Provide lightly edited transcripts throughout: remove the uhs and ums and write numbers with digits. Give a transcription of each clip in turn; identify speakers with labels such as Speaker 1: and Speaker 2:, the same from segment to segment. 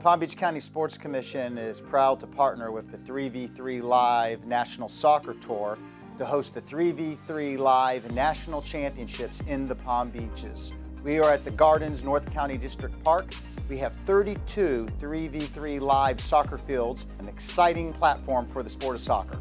Speaker 1: Palm Beach County Sports Commission is proud to partner with the 3v3 Live National Soccer Tour to host the 3v3 Live National Championships in the Palm Beaches. We are at the Gardens North County District Park. We have 32 3v3 Live soccer fields, an exciting platform for the sport of soccer.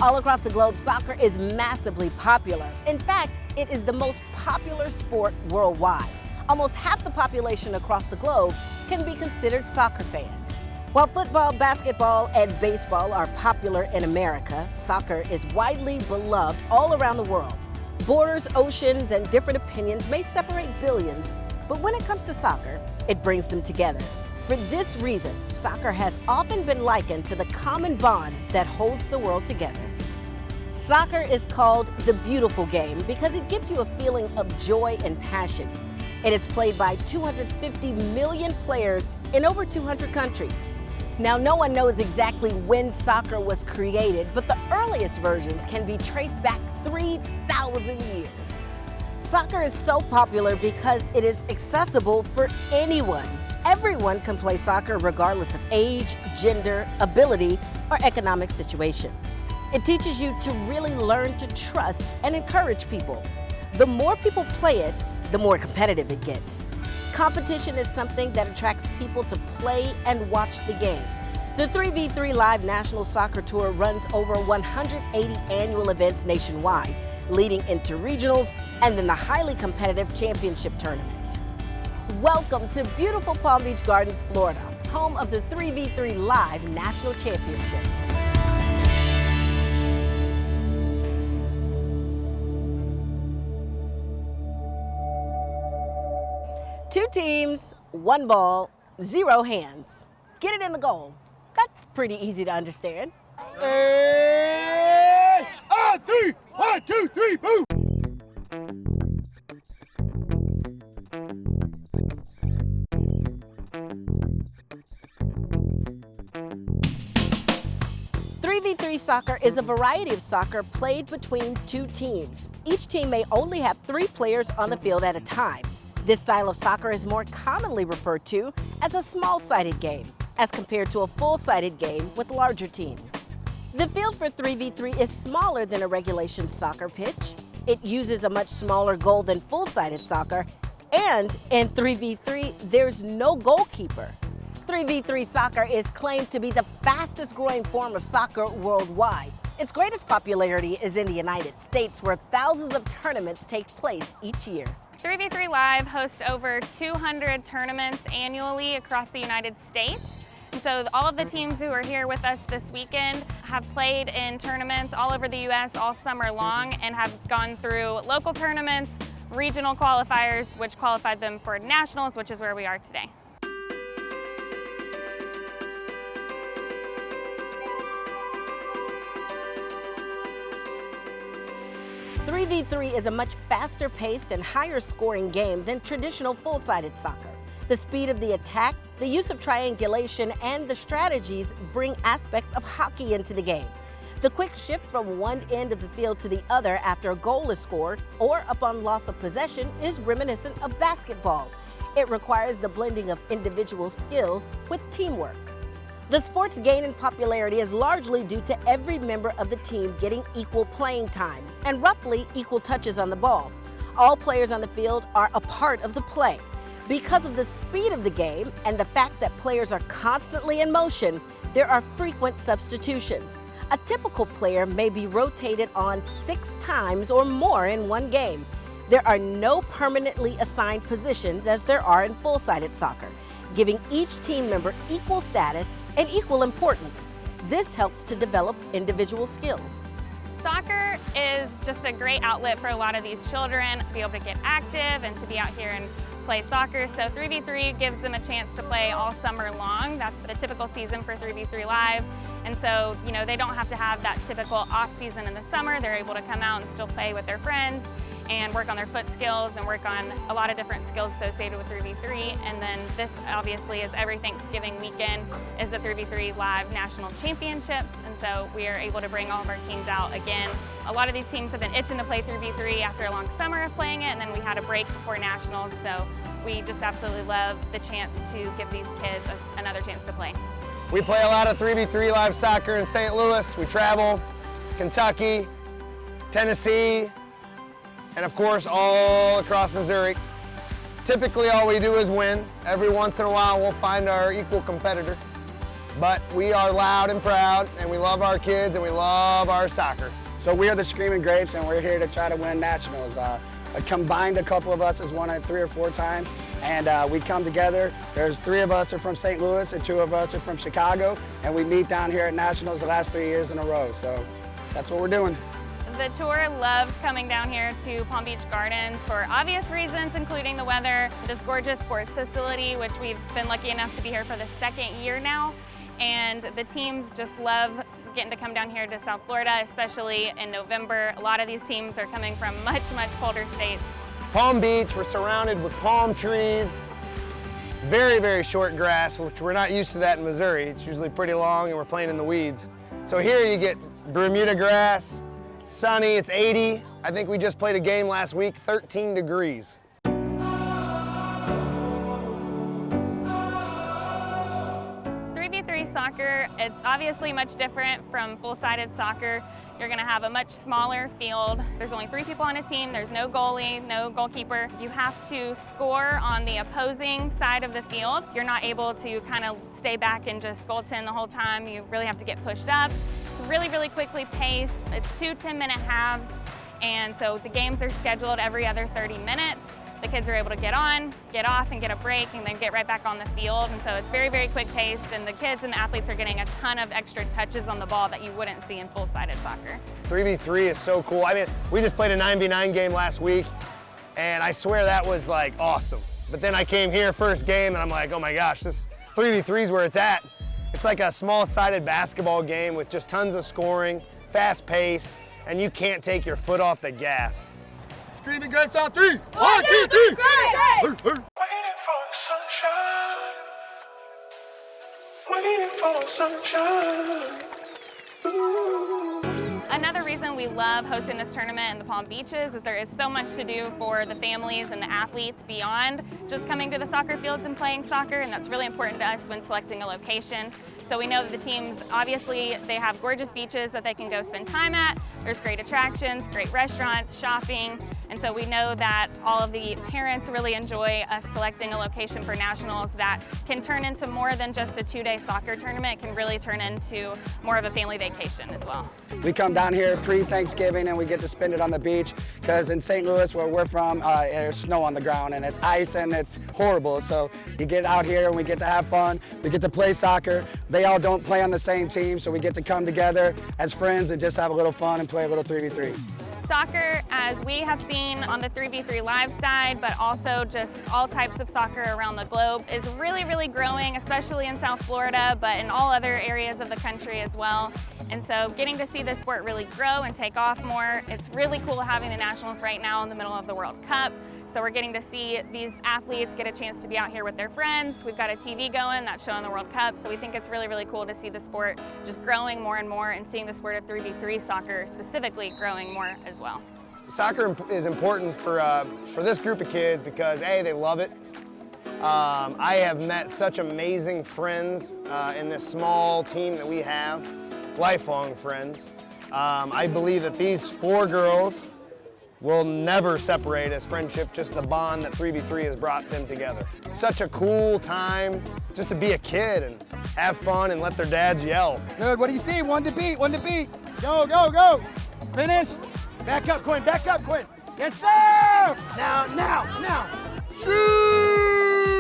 Speaker 2: All across the globe, soccer is massively popular. In fact, it is the most popular sport worldwide. Almost half the population across the globe can be considered soccer fans. While football, basketball, and baseball are popular in America, soccer is widely beloved all around the world. Borders, oceans, and different opinions may separate billions, but when it comes to soccer, it brings them together. For this reason, soccer has often been likened to the common bond that holds the world together. Soccer is called the beautiful game because it gives you a feeling of joy and passion. It is played by 250 million players in over 200 countries. Now, no one knows exactly when soccer was created, but the earliest versions can be traced back 3,000 years. Soccer is so popular because it is accessible for anyone. Everyone can play soccer regardless of age, gender, ability, or economic situation. It teaches you to really learn to trust and encourage people. The more people play it, the more competitive it gets. Competition is something that attracts people to play and watch the game. The 3v3 Live National Soccer Tour runs over 180 annual events nationwide, leading into regionals and then the highly competitive championship tournament. Welcome to beautiful Palm Beach Gardens, Florida, home of the 3v3 Live National Championships. Two teams, one ball, zero hands. Get it in the goal. That's pretty easy to understand.
Speaker 3: Hey, on three, 1, 2, 3, boom!
Speaker 2: Soccer is a variety of soccer played between two teams. Each team may only have 3 players on the field at a time. This style of soccer is more commonly referred to as a small-sided game, as compared to a full-sided game with larger teams. The field for 3v3 is smaller than a regulation soccer pitch. It uses a much smaller goal than full-sided soccer, and in 3v3, there's no goalkeeper. 3v3 soccer is claimed to be the fastest growing form of soccer worldwide. Its greatest popularity is in the United States, where thousands of tournaments take place each year.
Speaker 4: 3v3 Live hosts over 200 tournaments annually across the United States. And so all of the teams who are here with us this weekend have played in tournaments all over the U.S. all summer long and have gone through local tournaments, regional qualifiers, which qualified them for nationals, which is where we are today.
Speaker 2: 3v3 is a much faster paced and higher scoring game than traditional full-sided soccer. The speed of the attack, the use of triangulation, and the strategies bring aspects of hockey into the game. The quick shift from one end of the field to the other after a goal is scored or upon loss of possession is reminiscent of basketball. It requires the blending of individual skills with teamwork. The sport's gain in popularity is largely due to every member of the team getting equal playing time and roughly equal touches on the ball. All players on the field are a part of the play. Because of the speed of the game and the fact that players are constantly in motion, there are frequent substitutions. A typical player may be rotated on 6 times or more in one game. There are no permanently assigned positions as there are in full-sided soccer, giving each team member equal status and equal importance. This helps to develop individual skills.
Speaker 4: Soccer is just a great outlet for a lot of these children to be able to get active and to be out here and play soccer. So 3v3 gives them a chance to play all summer long. That's the typical season for 3v3 Live. And so, they don't have to have that typical off season in the summer. They're able to come out and still play with their friends and work on their foot skills and work on a lot of different skills associated with 3v3. And then this obviously is every Thanksgiving weekend is the 3v3 Live National Championships. And so we are able to bring all of our teams out again. A lot of these teams have been itching to play 3v3 after a long summer of playing it, and then we had a break before Nationals. So we just absolutely love the chance to give these kids another chance to play.
Speaker 5: We play a lot of 3v3 live soccer in St. Louis. We travel Kentucky, Tennessee, and of course all across Missouri. Typically all we do is win. Every once in a while we'll find our equal competitor. But we are loud and proud, and we love our kids, and we love our soccer.
Speaker 6: So we are the Screaming Grapes, and we're here to try to win nationals. Combined, a couple of us has won it 3 or 4 times, and we come together. There's 3 of us are from St. Louis, and 2 of us are from Chicago, and we meet down here at nationals the last 3 years in a row. So that's what we're doing.
Speaker 4: The tour loves coming down here to Palm Beach Gardens for obvious reasons, including the weather, this gorgeous sports facility, which we've been lucky enough to be here for the 2nd year now. And the teams just love getting to come down here to South Florida, especially in November. A lot of these teams are coming from much, much colder states.
Speaker 5: Palm Beach, we're surrounded with palm trees, very, very short grass, which we're not used to that in Missouri. It's usually pretty long and we're playing in the weeds. So here you get Bermuda grass, sunny, it's 80. I think we just played a game last week, 13 degrees.
Speaker 4: 3v3 soccer, it's obviously much different from full-sided soccer. You're going to have a much smaller field. There's only 3 people on a team. There's no goalie, no goalkeeper. You have to score on the opposing side of the field. You're not able to kind of stay back and just goaltend the whole time. You really have to get pushed up. It's really, really quickly paced. It's 2 10-minute halves, and so the games are scheduled every other 30 minutes. The kids are able to get on, get off, and get a break, and then get right back on the field. And so it's very, very quick paced, and the kids and the athletes are getting a ton of extra touches on the ball that you wouldn't see in full-sided soccer.
Speaker 5: 3v3 is so cool. I mean, we just played a 9v9 game last week, and I swear that was like awesome. But then I came here first game, and I'm like, oh my gosh, this 3v3 is where it's at. It's like a small-sided basketball game with just tons of scoring, fast pace, and you can't take your foot off the gas.
Speaker 3: Screaming Grapes on 3. 1, 2, 3.
Speaker 7: Waiting for the sunshine. Waiting for the sunshine. Ooh.
Speaker 4: Another reason we love hosting this tournament in the Palm Beaches is there is so much to do for the families and the athletes beyond just coming to the soccer fields and playing soccer, and that's really important to us when selecting a location. So we know that the teams, obviously, they have gorgeous beaches that they can go spend time at. There's great attractions, great restaurants, shopping, and so we know that all of the parents really enjoy us selecting a location for nationals that can turn into more than just a 2-day soccer tournament. It can really turn into more of a family vacation as well.
Speaker 6: We come down here pre-Thanksgiving and we get to spend it on the beach, because in St. Louis, where we're from, there's snow on the ground and it's ice and it's horrible. So you get out here and we get to have fun. We get to play soccer. They all don't play on the same team, so we get to come together as friends and just have a little fun and play a little 3v3.
Speaker 4: Soccer, as we have seen on the 3v3 Live side, but also just all types of soccer around the globe, is really, really growing, especially in South Florida, but in all other areas of the country as well. And so getting to see this sport really grow and take off more, it's really cool having the Nationals right now in the middle of the World Cup. So we're getting to see these athletes get a chance to be out here with their friends. We've got a TV going that's showing the World Cup, so we think it's really, really cool to see the sport just growing more and more, and seeing the sport of 3v3 soccer specifically growing more as well.
Speaker 5: Soccer is important for this group of kids because A, they love it. I have met such amazing friends in this small team that we have, lifelong friends. I believe that these 4 girls will never separate as friendship, just the bond that 3v3 has brought them together. Such a cool time just to be a kid and have fun and let their dads yell.
Speaker 3: Good, what do you see? 1 to beat, 1 to beat. Go, go, go. Finish. Back up, Quinn, back up, Quinn. Yes, sir! Now. Shoot!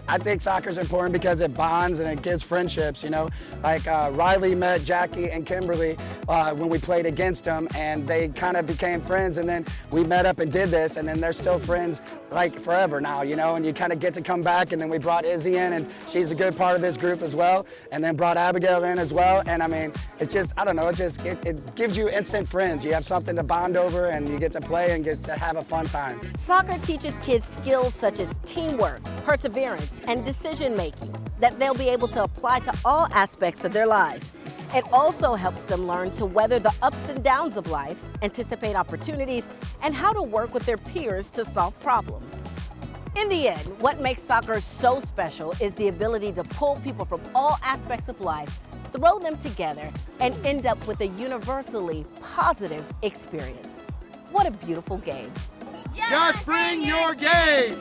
Speaker 6: I think soccer's important because it bonds and it gives friendships, you know. Like Riley met Jackie and Kimberly when we played against them, and they kind of became friends, and then we met up and did this, and then they're still friends like forever now, you know, and you kind of get to come back, and then we brought Izzy in, and she's a good part of this group as well, and then brought Abigail in as well, and I mean, it's just, I don't know, it gives you instant friends. You have something to bond over, and you get to play and get to have a fun time.
Speaker 2: Soccer teaches kids skills such as teamwork, perseverance, and decision-making that they'll be able to apply to all aspects of their lives. It also helps them learn to weather the ups and downs of life, anticipate opportunities, and how to work with their peers to solve problems. In the end, what makes soccer so special is the ability to pull people from all aspects of life, throw them together, and end up with a universally positive experience. What a beautiful game.
Speaker 3: Just bring your game.